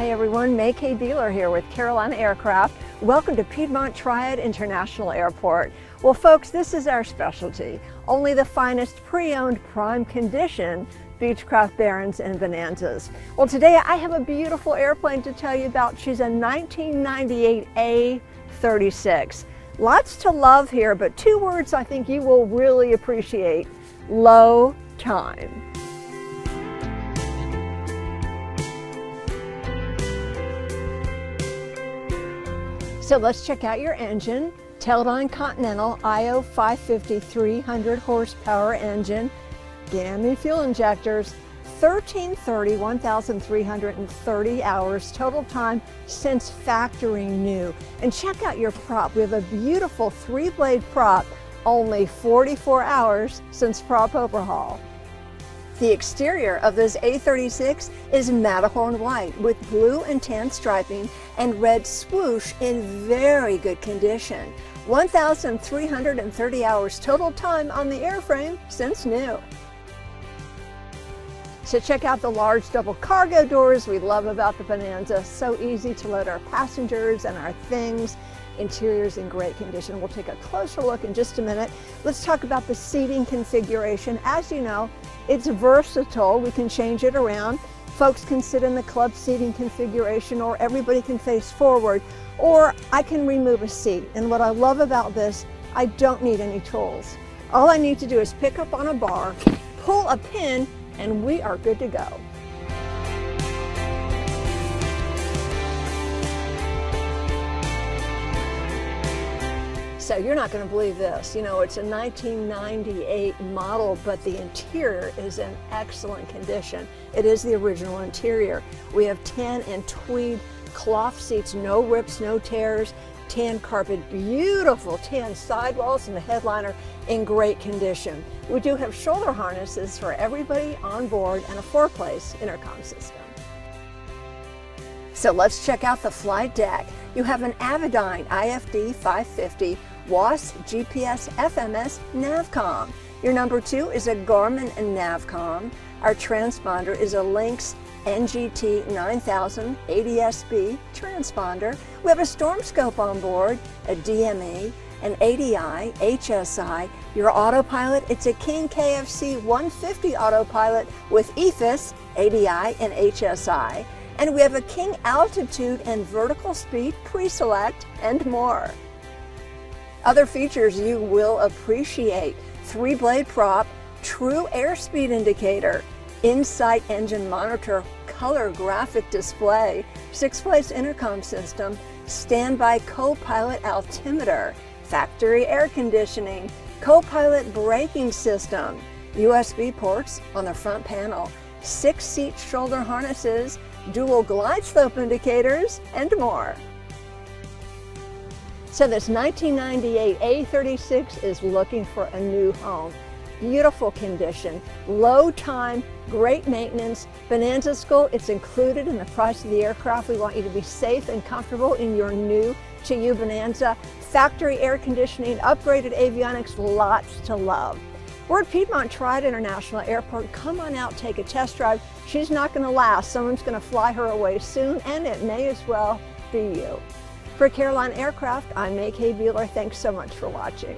Hey everyone, May K. Beeler here with Carolina Aircraft. Welcome to Piedmont Triad International Airport. Well folks, this is our specialty. Only the finest pre-owned prime condition Beechcraft Barons and Bonanzas. Well today I have a beautiful airplane to tell you about. She's a 1998 A36. Lots to love here, but two words I think you will really appreciate: low time. So let's check out your engine. Teledyne Continental IO 550 300 horsepower engine, GAMI fuel injectors, 1330, 1,330 hours total time since factory new. And check out your prop. We have a beautiful 3-blade prop, only 44 hours since prop overhaul. The exterior of this A36 is Matterhorn white with blue and tan striping and red swoosh in very good condition. 1,330 hours total time on the airframe since new. So check out the large double cargo doors we love about the Bonanza. So easy to load our passengers and our things. Interior's in great condition. We'll take a closer look in just a minute. Let's talk about the seating configuration. As you know, it's versatile. We can change it around. Folks can sit in the club seating configuration, or everybody can face forward, or I can remove a seat. And what I love about this, I don't need any tools. All I need to do is pick up on a bar, pull a pin, and we are good to go. So you're not going to believe this. You know, it's a 1998 model, but the interior is in excellent condition. It is the original interior. We have tan and tweed cloth seats, no rips, no tears, tan carpet, beautiful tan sidewalls, and the headliner in great condition. We do have shoulder harnesses for everybody on board and a 4-place intercom system. So let's check out the flight deck. You have an Avidyne IFD 550 WAAS GPS FMS Navcom. Your number 2 is a Garmin Navcom. Our transponder is a LYNX NGT 9000 ADS-B transponder. We have a Stormscope on board, a DME, an ADI, HSI. Your autopilot, it's a King KFC 150 autopilot with EFIS, ADI, and HSI. And we have a King altitude and vertical speed Preselect and more. Other features you will appreciate: 3-blade prop, true airspeed indicator, in-sight engine monitor, color graphic display, 6-place intercom system, standby co-pilot altimeter, factory air conditioning, co-pilot braking system, USB ports on the front panel, 6-seat shoulder harnesses, dual glide slope indicators, and more. So this 1998 A36 is looking for a new home. Beautiful condition, low time, great maintenance. Bonanza School, it's included in the price of the aircraft. We want you to be safe and comfortable in your new to you Bonanza. Factory air conditioning, upgraded avionics, lots to love. We're at Piedmont Triad International Airport. Come on out, take a test drive. She's not going to last. Someone's going to fly her away soon, and it may as well be you. For Carolina Aircraft, I'm May K. Beeler. Thanks so much for watching.